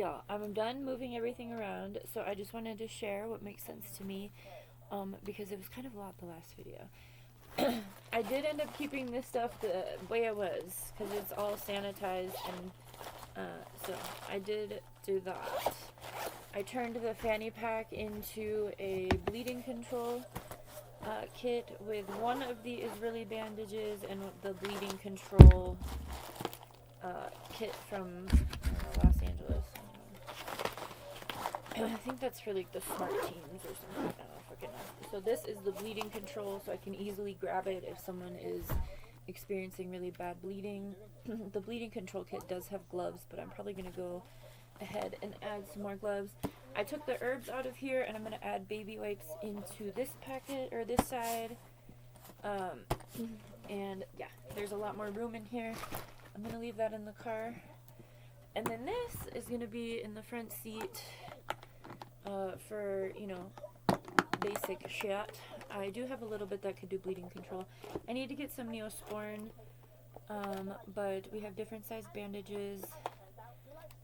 y'all, I'm done moving everything around, so I just wanted to share what makes sense to me, because it was kind of a lot the last video. I did end up keeping this stuff the way it was, because it's all sanitized, and so I did do that. I turned the fanny pack into a bleeding control kit with one of the Israeli bandages and the bleeding control kit from Los Angeles. I think that's for like the smart teams or something. I don't freaking know. So this is the bleeding control, so I can easily grab it if someone is experiencing really bad bleeding. The bleeding control kit does have gloves, but I'm probably going to go ahead and add some more gloves. I took the herbs out of here, and I'm going to add baby wipes into this packet, or this side. And yeah, there's a lot more room in here. I'm going to leave that in the car. And then this is going to be in the front seat for, you know, basic shit. I do have a little bit that could do bleeding control. I need to get some Neosporin, but we have different size bandages.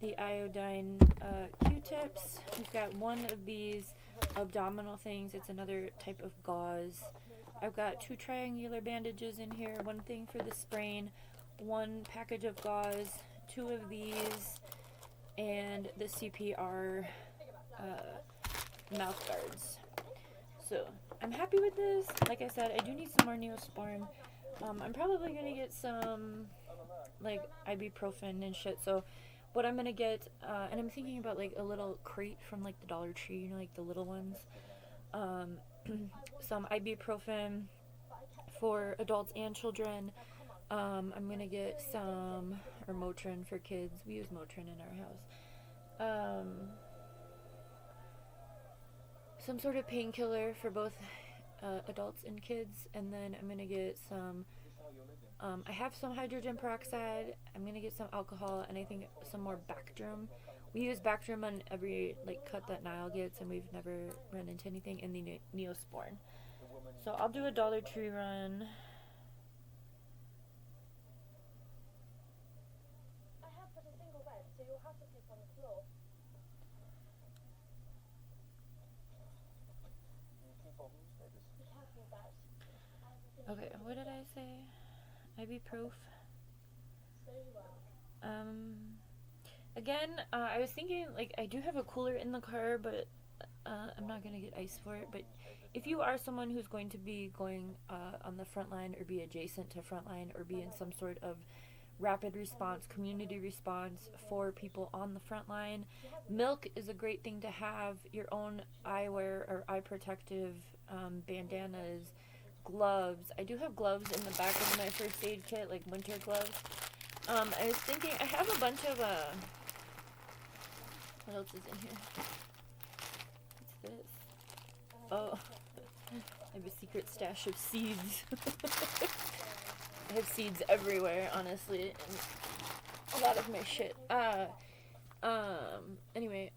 The iodine Q-tips. We've got one of these abdominal things. It's another type of gauze. I've got 2 triangular bandages in here. One thing for the sprain, 1 package of gauze, 2 of these, and the CPR mouth guards. So I'm happy with this. Like I said, I do need some more Neosporin. I'm probably gonna get some like ibuprofen and shit. So what I'm gonna get, and I'm thinking about like a little crate from like the Dollar Tree, you know, like the little ones. Some ibuprofen for adults and children. I'm gonna get some, or Motrin for kids. We use Motrin in our house. Some sort of painkiller for both adults and kids, and then I'm gonna get some. I have some hydrogen peroxide. I'm gonna get some alcohol, and I think some more Bactrim. We use Bactrim on every like cut that Niall gets, and we've never run into anything in the Neosporin. So I'll do a Dollar Tree run. Okay, what did I say? Ibuprofen. Again, I was thinking, like, I do have a cooler in the car, but I'm not going to get ice for it. But if you are someone who's going to be going on the front line, or be adjacent to front line, or be in some sort of rapid response, community response for people on the front line, milk is a great thing to have. Your own eyewear or eye protective bandanas, gloves. I do have gloves in the back of my first aid kit, like winter gloves. I was thinking, I have a bunch of, what else is in here? What's this? Oh, I have a secret stash of seeds. I have seeds everywhere, honestly, and a lot of my shit. Anyway,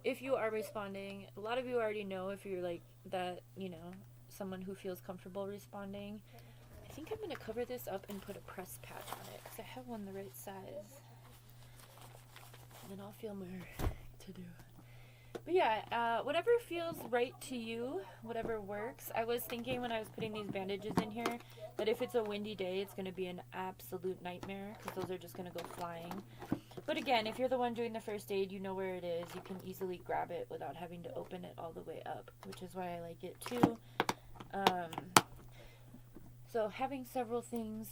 if you are responding, a lot of you already know if you're like that, you know, someone who feels comfortable responding. I think I'm going to cover this up and put a press patch on it, because I have one the right size. And then I'll feel more to do. But yeah, whatever feels right to you, whatever works. I was thinking when I was putting these bandages in here that if it's a windy day, it's going to be an absolute nightmare, because those are just going to go flying. But again, if you're the one doing the first aid, you know where it is. You can easily grab it without having to open it all the way up, which is why I like it too. So having several things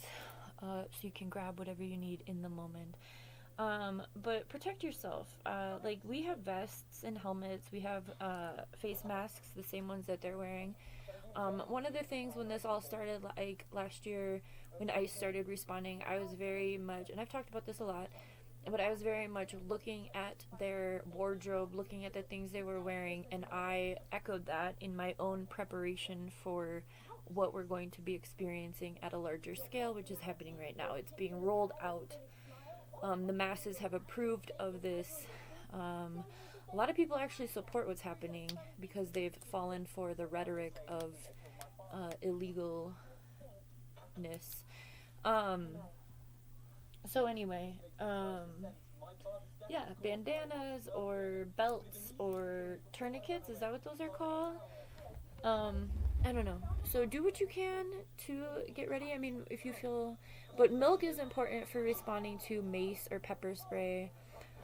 so you can grab whatever you need in the moment. But protect yourself. Like, we have vests and helmets. We have face masks, the same ones that they're wearing. One of the things when this all started, like last year when ICE started responding, I was very much, and I've talked about this a lot, but I was very much looking at their wardrobe, looking at the things they were wearing, and I echoed that in my own preparation for what we're going to be experiencing at a larger scale, which is happening right now. It's being rolled out. The masses have approved of this. A lot of people actually support what's happening because they've fallen for the rhetoric of illegalness. So anyway, yeah, bandanas or belts or tourniquets. Is that what those are called? Um, I don't know. So do what you can to get ready. I mean, if you feel, but milk is important for responding to mace or pepper spray.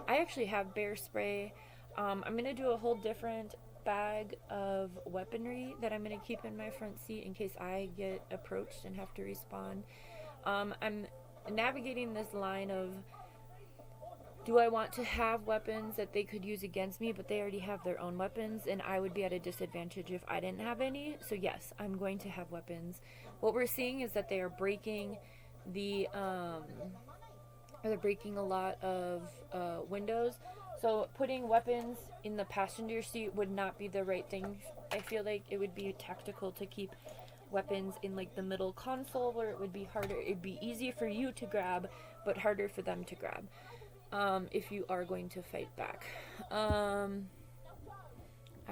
I actually have bear spray. I'm gonna do a whole different bag of weaponry that I'm gonna keep in my front seat in case I get approached and have to respond. I'm navigating this line of, do I want to have weapons that they could use against me, but they already have their own weapons, and I would be at a disadvantage if I didn't have any? So yes, I'm going to have weapons. What we're seeing is that they are breaking the they're breaking a lot of windows. So putting weapons in the passenger seat would not be the right thing. I feel like it would be tactical to keep weapons in like the middle console where it would be harder. It'd be easy for you to grab, but harder for them to grab. If you are going to fight back. I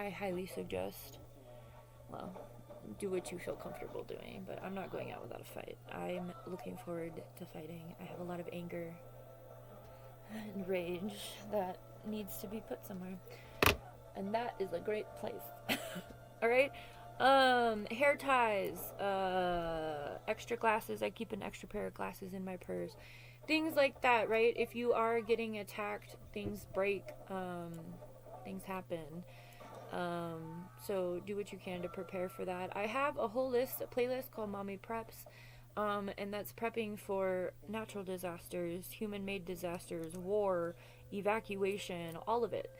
highly suggest, well, do what you feel comfortable doing, but I'm not going out without a fight. I'm looking forward to fighting. I have a lot of anger and rage that needs to be put somewhere. And that is a great place. Alright? Hair ties, extra glasses. I keep an extra pair of glasses in my purse. Things like that, right? If you are getting attacked, things break, things happen. So do what you can to prepare for that. I have a whole playlist called Mommy Preps, and that's prepping for natural disasters, human-made disasters, war, evacuation, all of it.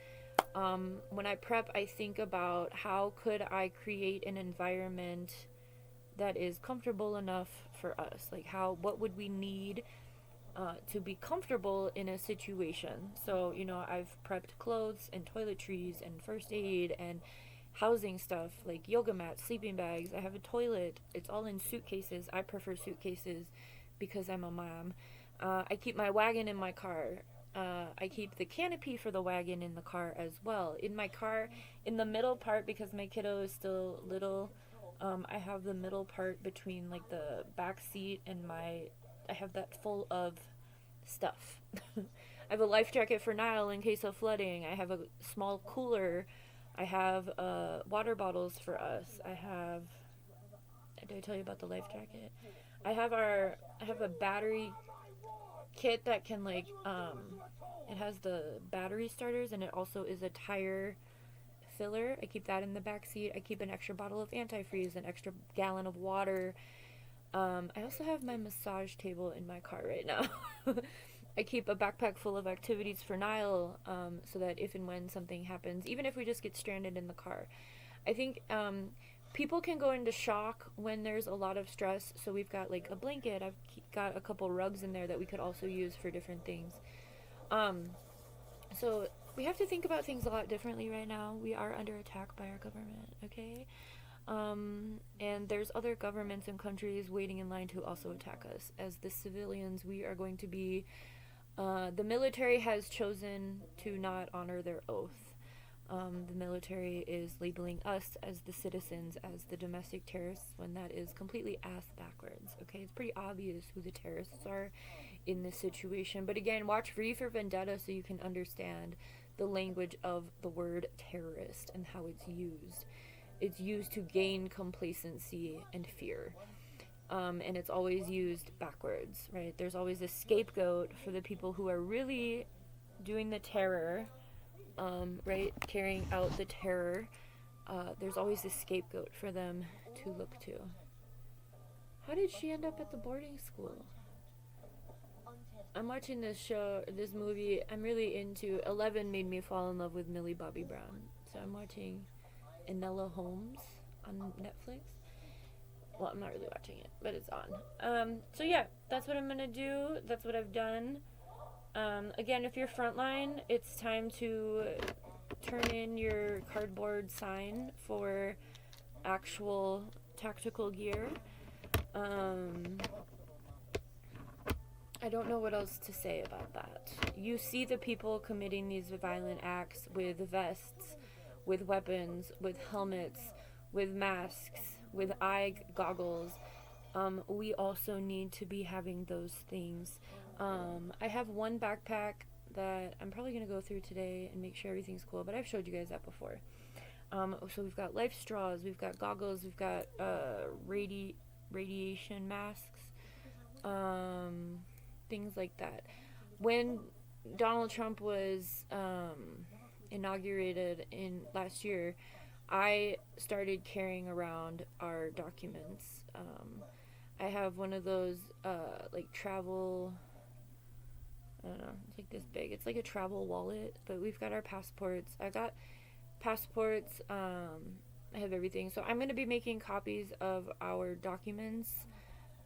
When I prep, I think about how could I create an environment that is comfortable enough for us. Like what would we need to be comfortable in a situation. So, I've prepped clothes and toiletries and first aid and housing stuff like yoga mats, sleeping bags. I have a toilet. It's all in suitcases. I prefer suitcases because I'm a mom. I keep my wagon in my car. I keep the canopy for the wagon in the car as well. In my car, in the middle part, because my kiddo is still little, I have the middle part between like the back seat and I have that full of stuff. I have a life jacket for Nile in case of flooding. I have a small cooler. I have water bottles for us. Did I tell you about the life jacket? I have a battery kit that can it has the battery starters and it also is a tire filler. I keep that in the back seat. I keep an extra bottle of antifreeze, an extra gallon of water. I also have my massage table in my car right now. I keep a backpack full of activities for Nile, so that if and when something happens, even if we just get stranded in the car. I think people can go into shock when there's a lot of stress, so we've got like a blanket. I've got a couple rugs in there that we could also use for different things. So we have to think about things a lot differently right now. We are under attack by our government, okay? And there's other governments and countries waiting in line to also attack us. As the civilians, we are going to be, the military has chosen to not honor their oath. The military is labeling us as the citizens as the domestic terrorists when that is completely ass backwards, okay? It's pretty obvious who the terrorists are in this situation. But again, watch V for Vendetta so you can understand the language of the word terrorist and how it's used. It's used to gain complacency and fear. And it's always used backwards, right? There's always a scapegoat for the people who are really doing the terror, right? Carrying out the terror. There's always a scapegoat for them to look to. How did she end up at the boarding school? I'm watching this movie. I'm really into. 11 made me fall in love with Millie Bobby Brown. So I'm watching Enola Holmes on Netflix. Well, I'm not really watching it, but it's on. So yeah, that's what I'm gonna do. That's what I've done. Again, if you're frontline, it's time to turn in your cardboard sign for actual tactical gear. I don't know what else to say about that. You see the people committing these violent acts with vests, with weapons, with helmets, with masks, with eye goggles. We also need to be having those things. I have one backpack that I'm probably going to go through today and make sure everything's cool, but I've showed you guys that before. So we've got life straws, we've got goggles, we've got radiation masks, things like that. When Donald Trump was inaugurated in last year, I started carrying around our documents. I have one of those like travel, I don't know, it's like this big. It's like a travel wallet, but we've got our passports. I got passports. I have everything. So I'm going to be making copies of our documents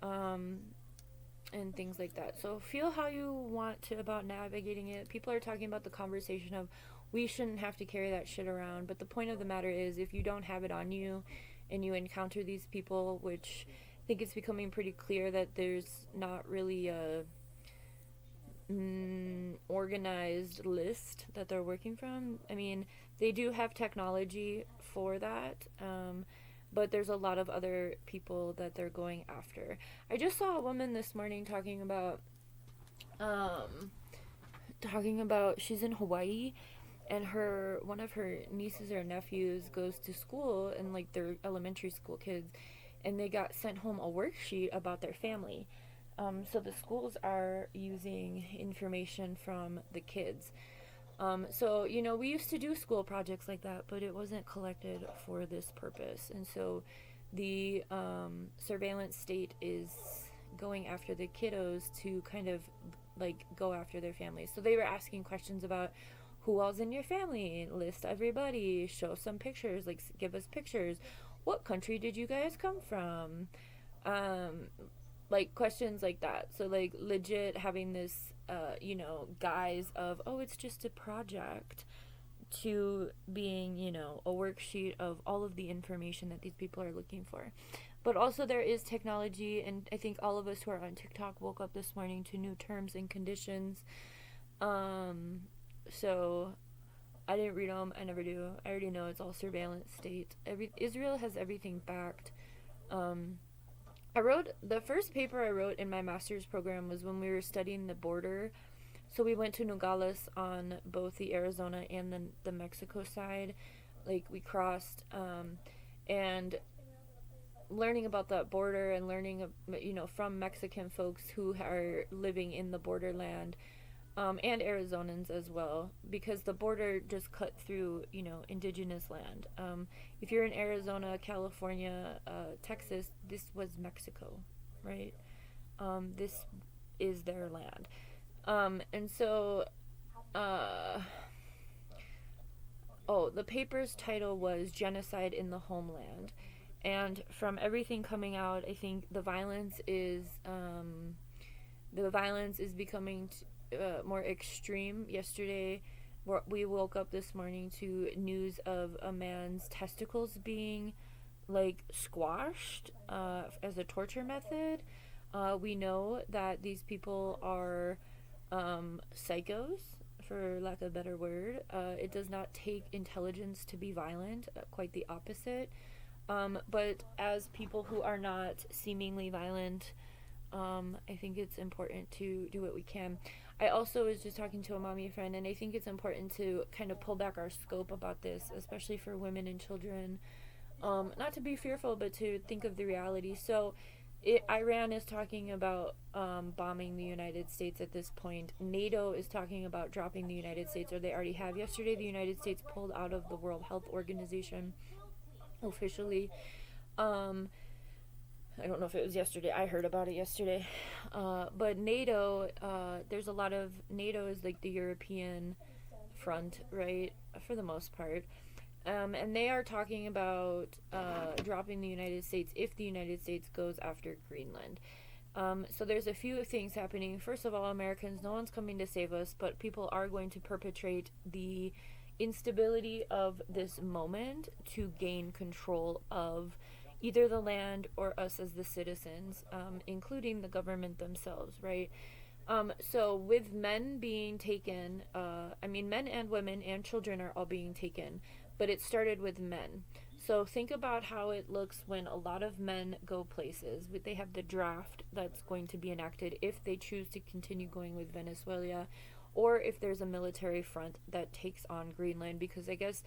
and things like that. So feel how you want to about navigating it. People are talking about the conversation of we shouldn't have to carry that shit around. But the point of the matter is if you don't have it on you and you encounter these people, which I think it's becoming pretty clear that there's not really a organized list that they're working from. I mean, they do have technology for that, but there's a lot of other people that they're going after. I just saw a woman this morning talking about she's in Hawaii, and one of her nieces or nephews goes to school, and like they're elementary school kids, and they got sent home a worksheet about their family. So the schools are using information from the kids. So, we used to do school projects like that, but it wasn't collected for this purpose. And so the surveillance state is going after the kiddos to kind of like go after their families. So they were asking questions about who all's in your family, list everybody, show some pictures, like give us pictures. What country did you guys come from? Like questions like that. So like legit having this guise of, oh, it's just a project, to being, a worksheet of all of the information that these people are looking for. But also there is technology, and I think all of us who are on TikTok woke up this morning to new terms and conditions. So I didn't read them. I never do. I already know it's all surveillance state. Israel has everything backed. The first paper I wrote in my master's program was when we were studying the border. So we went to Nogales on both the Arizona and the Mexico side. Like we crossed, and learning about that border and learning, from Mexican folks who are living in the borderland, and Arizonans as well, because the border just cut through, indigenous land. If you're in Arizona, California, Texas, this was Mexico, right? This is their land. And so, the paper's title was Genocide in the Homeland. And from everything coming out, I think the violence is becoming more extreme. Yesterday, we woke up this morning to news of a man's testicles being like squashed as a torture method. We know that these people are psychos, for lack of a better word. It does not take intelligence to be violent, quite the opposite. But as people who are not seemingly violent, I think it's important to do what we can. I also was just talking to a mommy friend, and I think it's important to kind of pull back our scope about this, especially for women and children. Not to be fearful, but to think of the reality. So Iran is talking about bombing the United States at this point. NATO is talking about dropping the United States, or they already have. Yesterday, the United States pulled out of the World Health Organization officially. I don't know if it was yesterday. I heard about it yesterday. But NATO, there's a lot of, NATO is like the European front, right? For the most part. And they are talking about dropping the United States if the United States goes after Greenland. So there's a few things happening. First of all, Americans, no one's coming to save us, but people are going to perpetrate the instability of this moment to gain control of either the land or us as the citizens, including the government themselves, right? So with men being taken, men and women and children are all being taken, but it started with men. So think about how it looks when a lot of men go places. They have the draft that's going to be enacted if they choose to continue going with Venezuela, or if there's a military front that takes on Greenland, because I guess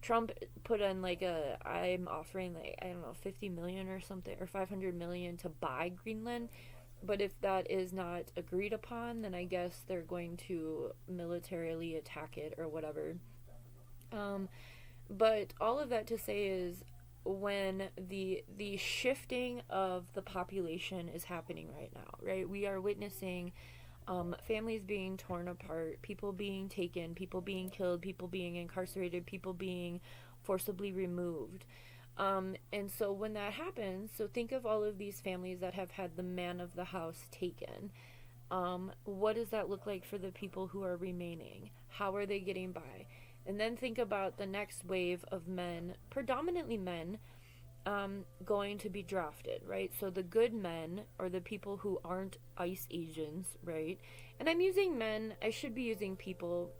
Trump put in like I'm offering like, I don't know, 50 million or something, or 500 million to buy Greenland. But if that is not agreed upon, then I guess they're going to militarily attack it or whatever. Um, but all of that to say is, when the shifting of the population is happening right now, right? We are witnessing families being torn apart, people being taken, people being killed, people being incarcerated, people being forcibly removed. And so when that happens, so think of all of these families that have had the man of the house taken. What does that look like for the people who are remaining? How are they getting by? And then think about the next wave of men, predominantly men, going to be drafted, right? So the good men, or the people who aren't ICE agents, right? And I'm using men, I should be using people,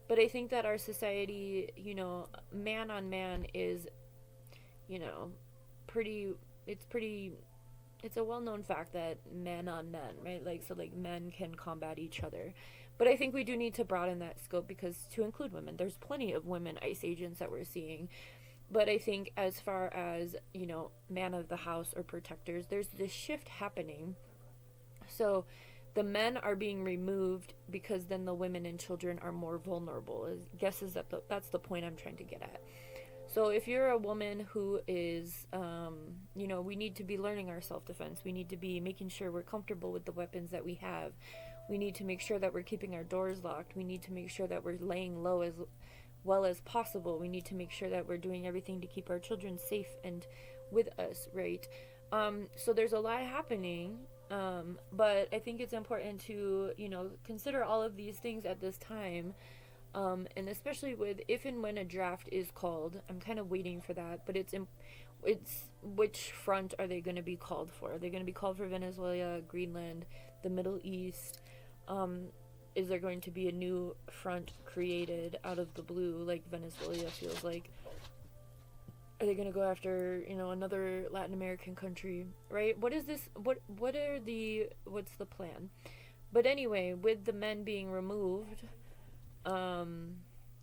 but I think that our society, man on man is, you know, pretty, it's pretty, it's a well-known fact that men on men, right? Like, so like men can combat each other. But I think we do need to broaden that scope, because to include women, there's plenty of women ICE agents that we're seeing. But I think as far as, man of the house or protectors, there's this shift happening. So the men are being removed, because then the women and children are more vulnerable. Guesses that that's the point I'm trying to get at. So if you're a woman who is, we need to be learning our self-defense. We need to be making sure we're comfortable with the weapons that we have. We need to make sure that we're keeping our doors locked. We need to make sure that we're laying low as well as possible. We need to make sure that we're doing everything to keep our children safe and with us, right? So there's a lot happening, but I think it's important to, consider all of these things at this time. And especially with if and when a draft is called, I'm kind of waiting for that, but it's which front are they going to be called for? Are they going to be called for Venezuela, Greenland, the Middle East? Is there going to be a new front created out of the blue, like Venezuela feels like? Are they going to go after, another Latin American country, right? What is this? What's the plan? But anyway, with the men being removed,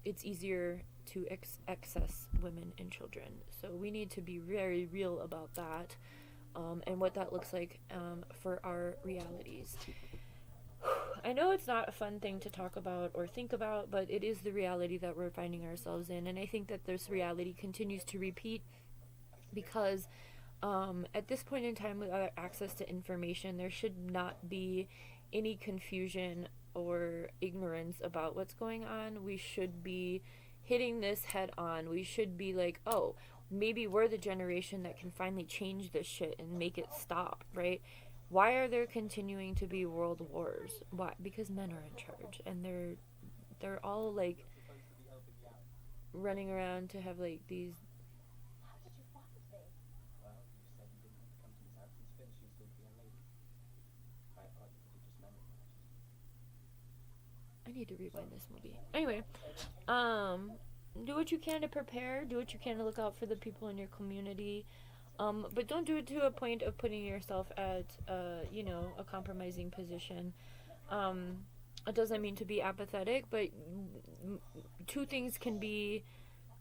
it's easier to access women and children. So we need to be very real about that, and what that looks like for our realities. I know it's not a fun thing to talk about or think about, but it is the reality that we're finding ourselves in. And I think that this reality continues to repeat, because at this point in time, with access to information, there should not be any confusion or ignorance about what's going on. We should be hitting this head on. We should be like, oh, maybe we're the generation that can finally change this shit and make it stop, right? Why are there continuing to be world wars? Why? Because men are in charge, and they're all like running around to have like these. I need to rewind this movie. Anyway, do what you can to prepare. Do what you can to look out for the people in your community. But don't do it to a point of putting yourself at, a compromising position. It doesn't mean to be apathetic, but two things can be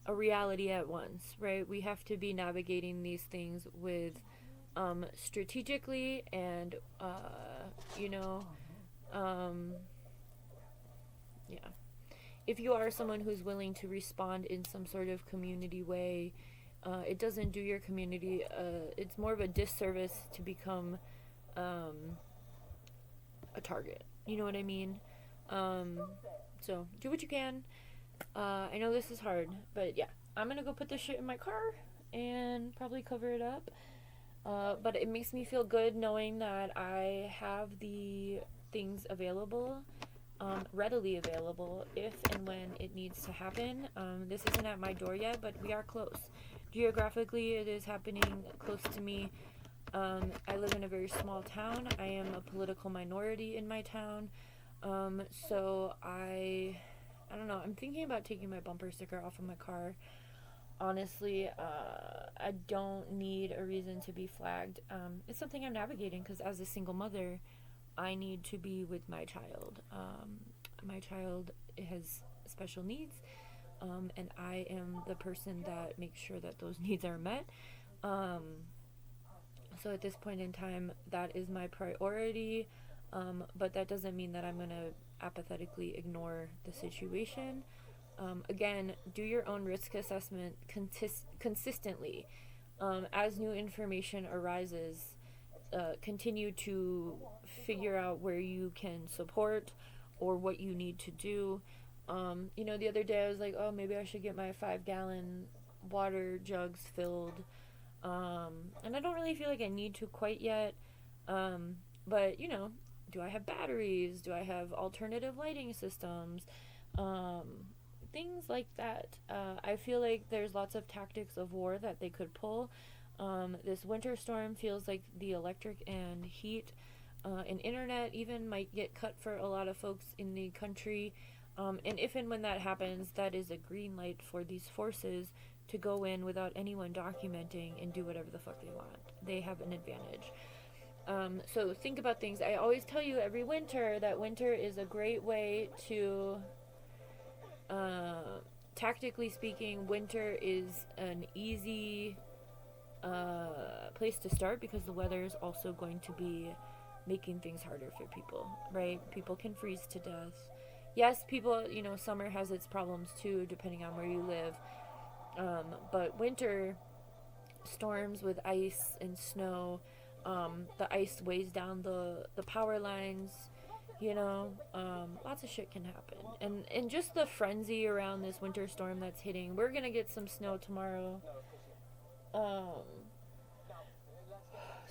a reality at once, right? We have to be navigating these things with, strategically and, yeah. If you are someone who's willing to respond in some sort of community way, it doesn't do your community, it's more of a disservice to become a target. You know what I mean? So do what you can. I know this is hard, but yeah, I'm gonna go put this shit in my car and probably cover it up. But it makes me feel good knowing that I have the things available, readily available if and when it needs to happen. This isn't at my door yet, but we are close. Geographically, it is happening close to me. I live in a very small town. I am a political minority in my town. So I don't know. I'm thinking about taking my bumper sticker off of my car. Honestly, I don't need a reason to be flagged. It's something I'm navigating, because as a single mother, I need to be with my child. my child has special needs, and I am the person that makes sure that those needs are met. Um, so at this point in time, that is my priority, but that doesn't mean that I'm going to apathetically ignore the situation. Again, do your own risk assessment consistently. As new information arises, continue to figure out where you can support or what you need to do. The other day I was like, oh, maybe I should get my 5-gallon water jugs filled. And I don't really feel like I need to quite yet. But, do I have batteries? Do I have alternative lighting systems? Things like that. I feel like there's lots of tactics of war that they could pull. This winter storm feels like the electric and heat and internet even might get cut for a lot of folks in the country. And if and when that happens, that is a green light for these forces to go in without anyone documenting and do whatever the fuck they want. They have an advantage. So think about things. I always tell you every winter that winter is a great way to, tactically speaking, winter is an easy place to start because the weather is also going to be making things harder for people, right? People can freeze to death. Yes, people, summer has its problems too, depending on where you live. But winter storms with ice and snow, the ice weighs down the power lines, lots of shit can happen. And just the frenzy around this winter storm that's hitting, we're gonna get some snow tomorrow.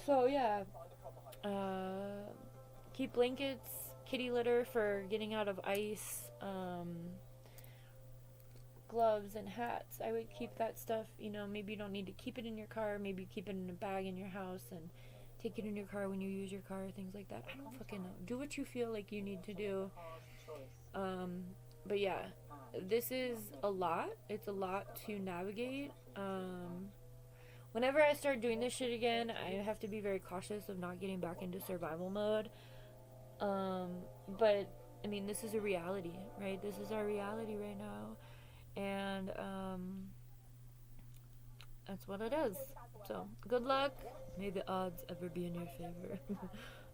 So yeah, keep blankets, kitty litter for getting out of ice, gloves and hats. I would keep that stuff. Maybe you don't need to keep it in your car. Maybe keep it in a bag in your house and take it in your car when you use your car, things like that. I don't fucking know. Do what you feel like you need to do. But yeah, this is a lot. It's a lot to navigate. Whenever I start doing this shit again, I have to be very cautious of not getting back into survival mode. But I mean, this is a reality, right? This is our reality right now. And that's what it is. So, good luck. May the odds ever be in your favor.